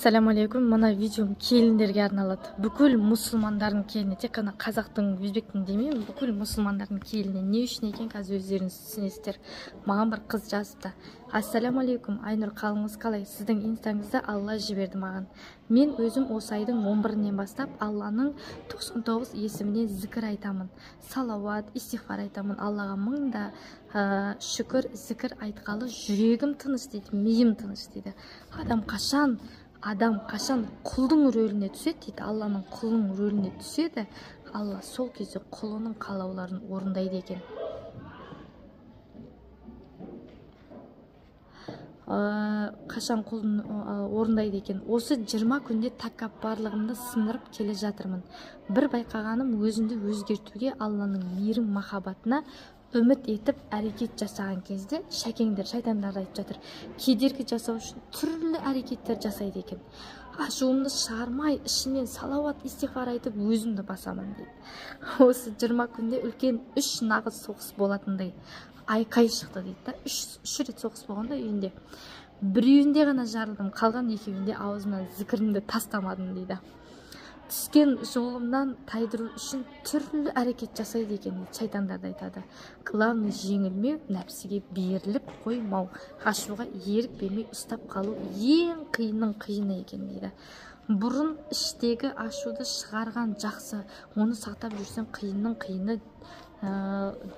Ассаламу алейкум. Мына видеом келіндерге арналады. Бүкіл мұсылмандардың келіні, тек қана қазақтың, өзбектің демеймін, бүкіл мұсылмандардың келіні. Не үшін екен, қазір өздеріңіз түсінесіздер. Маған бір қыз жазыпты. Ассаламу алейкум, Айнұр, қалыңыз қалай? Сіздің инстаңызды Алла жіберді маған. Мен өзім осы айдың 11-нен бастап Алланың 99 есіміне зікір айтамын. Салауат, истихфар айтамын. Аллаға мыңда шүкір, зікір айтқалы жүрегім тыныш дейді, миым тыныш дейді. Адам қашан құлдың рөліне түседі дейді, Алланың құлының рөліне түседі, Алла сол кезде құлының қалауларын орындайды екен. Қашан құлын орындайды екен. Осы 20 күнде тәкаппарлығымды сындырып келе жатырмын. Бір байқағаным, өзімді өзгертуге Алланың мейірім махаббатына үміт етіп әрекет жасаған кезде шәкеңдер, шайтандар айтып жатыр. Кедергі жасау үшін түрлі әрекеттер жасайды екен. Ашуымды шығармай, ішімнен салауат, истихфар айтып өзімді басамын дейді. Осы 20 күнде үлкен 3 нағыз соғыс болатындай айқай шықты дейді. 3 рет соғыс болғанда үйінде. Біреуінде ғана жарылдым, қалған екеуінде аузымнан зікірімді тастамадым дейді. Түскен жолымнан тайдыру үшін түрлі әрекет жасайды екен, шайтандарды айтады. Главный жеңілмеу, нәпсіге беріліп қоймау, ашуға ерік бермей ұстап қалу ең қиынның қиыны екен дейді. Бұрын іштегі ашуды шығарған жақсы, оны сақтап жүрсем қиынның қиыны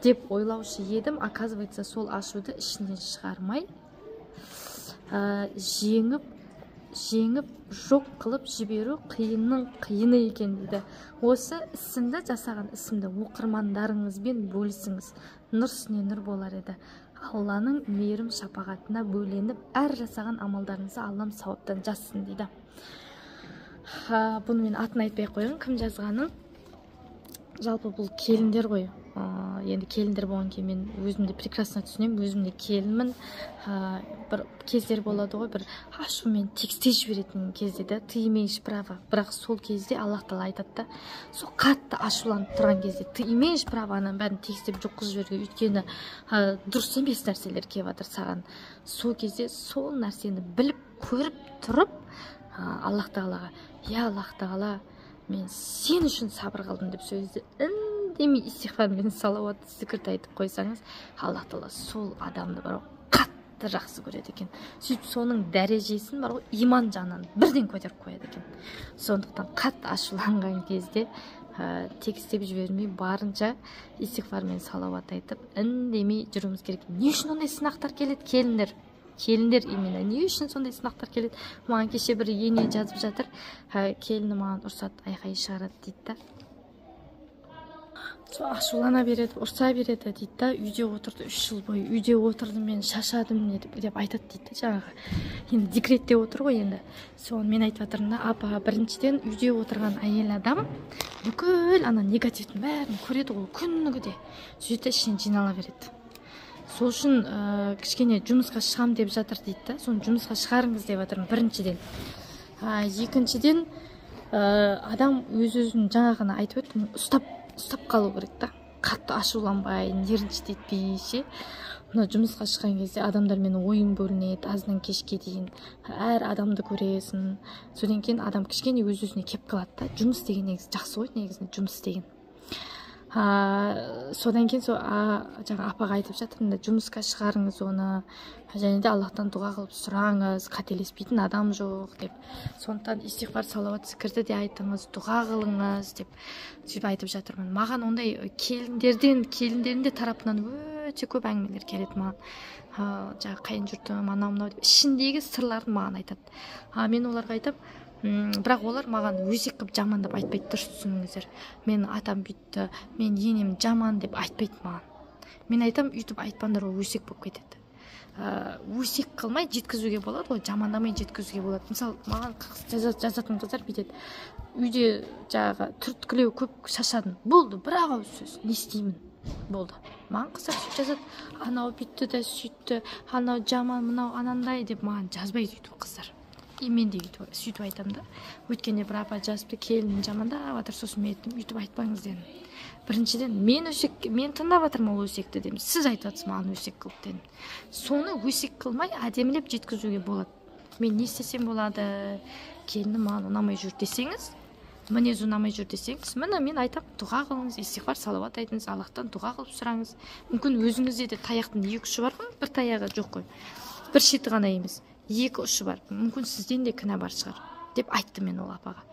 деп ойлаушы едім. Оказывается, сол ашуды ішінен шығармай, жеңіп жоқ қылып жіберу қиынның қиыны екен дейді. Осы ісімді жасаған ісімді оқырмандарыңызбен бөлісіңіз, нұр үстіне нұр болар еді. Алланың мейірім шапағатына бөленіп, әр жасаған амалдарыңызды Аллам сауаптан жазсын дейді. Бұны мен атын айтпай қойған, кім жазғанын. Жалпы бұл келіндер ғой. Енді келіндер болған кейін мен өзімді прекрасно түсінемін, өзімде келінмін. Бір кездер болады ғой, бір ашумен текстей жіберетін кезде де, ты имеешь право. Бірақ сол кезде Аллах Тағала айтады да, сол қатты ашуланып тұрған кезде ты имеешь право аның бәрін текстеп жоқ қылып жіберуге, өйткені дұрыс емес нәрселер келіп жатыр саған. Сол кезде сол нәрсені біліп, көріп тұрып, Аллах Тағалаға, я Аллах Тағала, мен сен үшін сабыр қылдым деп сөзді үндемей истихфармен салауат зікірді айтып қойсаңыз, Аллах Тағала сол адамды бар ғой қатты жақсы көреді екен. Сөйтіп соның дәрежесін бар ғой иман жағынан бірден көтеріп қояды екен. Сондықтан қатты ашуланған кезде текстеп жібермей барынша истихфармен салауат айтып үндемей жүруіміз керек. Не үшін ондай сынақтар келеді, келіндер именно не үшін сондай сынақтар келеді? Маған кеше бір ене жазып жатыр, келіні маған ұрсады, айқай шығарады дейді да. Ашулана береді, ұрса береді дейді да. Үйде отырды 3 жыл бойы, үйде отырдым, мен шашадым деп айтады дейді жаңағы. Енді декретте отыр ғой енді. Соны мен айтып жатырмын да, апа, біріншіден үйде отырған әйел адам бүкіл ана негативтің бәрін көреді ғой күніге де. Сөйтіп ішіне жинала береді. Сол үшін кішкене жұмысқа шығам деп жатыр дейді да. Соны жұмысқа шығарыңыз деп жатырмын біріншіден. Екіншіден адам өз-өзін жаңағыны айтып өттім, ұстап қалу керек та. Қатты ашуланбай, нервничать етпей, мына жұмысқа шыққан кезде адамдармен ойын бөлінеді, азынан кешке дейін. Әр адамды көресің. Содан кейін адам кішкене өз-өзіне кеп қалады да. Жұмыс деген негізі жақсы ғой, негізінде жұмыс деген. Содан кейін жаңа апаға айтып жатырмын, жұмысқа шығарыңыз оны, және де Аллахтан дұға қылып сұраңыз, қателеспейтін адам жоқ деп. Сондықтан истихфар, салауат зікірді де айтыңыз, дұға қылыңыз деп сөйтіп айтып жатырмын. Маған ондай келіндердің де тарапынан өте көп әңгімелер келеді маған. Жаңа қайын жұртым, анау-мынау деп ішіндегі сырларын маған айтады. Мен оларға айтып, бірақ олар маған өсек қып жаман деп айтпайды, дұрыс түсініңіздер. Мен атам бүйтті, мен енем жаман деп айтпайды маған. Мен айтам, үйтіп айтпаңдар, ол өсек болып кетеді. Өсек қылмай жеткізуге болады ғой, жамандамай жеткізуге болады. Мысалы, маған жазатын қыздар бүйтеді. Үйде жаңағы түрткілеу көп шашадым. Болды, бір ауыз сөз, не істеймін? Болды. Маған қыздар сөйтіп жазады, анау бүйтті де сөйтті, анау жаман, мынау анандай деп маған жазбайды өйтіп қыздар. Мен де сөйтіп айтам да. Өткенде бір апа жазыпты, келінін жамандап жатыр, сосын мен айттым, өйтіп айтпаңыз дедім. Біріншіден мен тыңдап жатырмын ол өсекті дедім. Сіз айтып жатсыз маған өсек қылып дедім. Соны өсек қылмай әдемілеп жеткізуге болады. Мен не істесем болады, келінім маған ұнамай жүр десеңіз, мінезі ұнамай жүр десеңіз, міне мен айтамын, дұға қылыңыз, истиғфар, салауат айтыңыз, Аллахтан дұға қылып сұраңыз. Мүмкін өзіңізде де таяқтың екі ұшы бар ғой, бір таяғы жоқ қой, бір шеті ғана емес, екі ұшы бар. Мүмкін сізден де кінә бар шығар деп айтты мен ол апаға.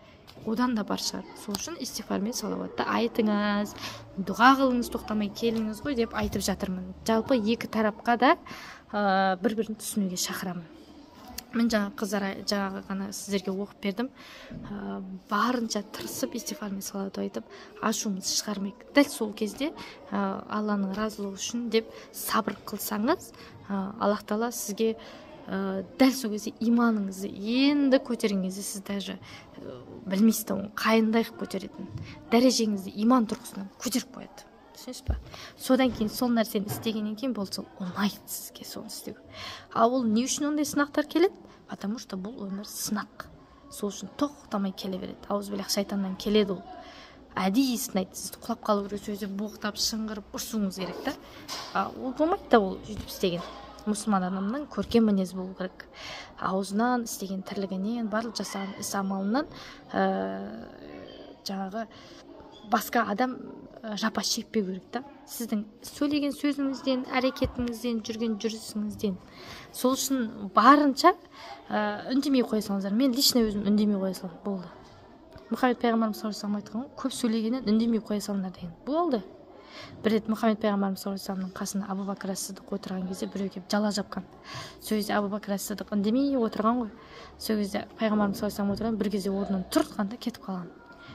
Одан да бар шығар. Сол үшін истиғфар мен салауатты айтыңыз, дұға қылыңыз, тоқтамай келіңіз ғой деп айтып жатырмын. Жалпы екі тарапқа да бір-бірін түсінуге шақырамын. Мен жаңа қыздар жаңағы ғана сіздерге оқып бердім. Барынша тырысып истиғфар мен салауат айтып, ашуымызды шығармайық. Дәл сол кезде Алланың разылығы үшін деп сабыр қылсаңыз, Аллах Тағала сізге дәл сол кезде иманыңызды енді көтерген кезде сіз даже білмейсіз, қайындай қылып көтеретін дәрежеңізді иман тұрғысынан көтеріп қояды. Түсінесіз ба? Содан кейін сол нәрсені істегеннен кейін болды, сол ұнайды сізге соны істеу. Ал ол не үшін ондай сынақтар келеді? Потому что бұл өмір сынақ. Сол үшін тоқтамай келе береді. Аузубилля, шайтаннан келеді ол. Әдейі сынайды, сізді құлап қалу керек сөзде боқтап, шыңғырып, ұрсуыңыз керек та. Ол болмайды да, ол сөйтіп істеген. Мұсылман адамның көркем мінез болу керек. Аузынан, істеген тірлігінен, барлық жасаған іс амалынан жаңағы басқа адам жапа шекпеу керек та. Сіздің сөйлеген сөзіңізден, әрекетіңізден, жүрген жүрісіңізден. Сол үшін барынша үндемей қоя салыңыздар. Мен лично өзім үндемей қоя салам, болды. Мұхаммед пайғамбарымыз саллаллаху алейхи айтқан, көп сөйлегеннен үндемей қоя салыңдар деген. Болды. Бір рет Мұхаммед пайғамбарымыз саллаллаху алейхи қасына Абу Бәкір ас-Сидиқ отырған кезде біреу келіп жала жапқан. Сол кезде Абу Бәкір ас-Сидиқ үндемей отырған ғой. Сол кезде пайғамбарымыз саллаллаху алейхи отырған, бір кезде орнынан тұрғанда кетіп қалған.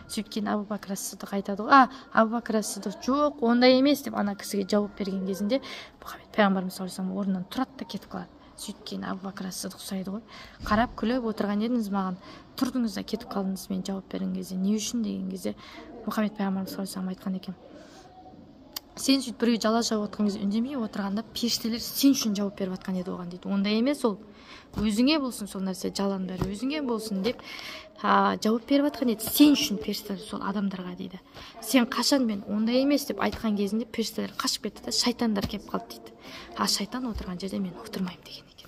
Сөйткен Абу Бәкір ас-Сидиқ айтады ғой, Абу Бәкір ас-Сидиқ жоқ, ондай емес деп ана кісіге жауап берген кезінде Мұхаммед пайғамбарымыз саллаллаху алейхи орнынан тұрады да кетіп қалады. Сөйткен Абу Бәкір ас-Сидиқ сұрайды ғой, қарап күліп отырған едіңіз маған, тұрдыңыз да кетіп қалдыңыз мен жауап берген кезде, не үшін деген кезде Мұхаммед пайғамбарымыз саллаллаху алейхи айтқан екен, сен сөйтіп біреу жала жауып отқан кезде үндемей отырғанда періштелер сен үшін жауап беріп жатқан еді оған дейді. Ондай емес, ол өзіңе болсын сол нәрсе, жаланың бәрі өзіңе болсын деп жауап беріп жатқан еді. Сен үшін періштелер сол адамдарға дейді. Сен қашан мен ондай емес деп айтқан кезінде періштелер қашып кетті де шайтандар келіп қалды дейді. Шайтан отырған жерде мен отырмаймын деген екен.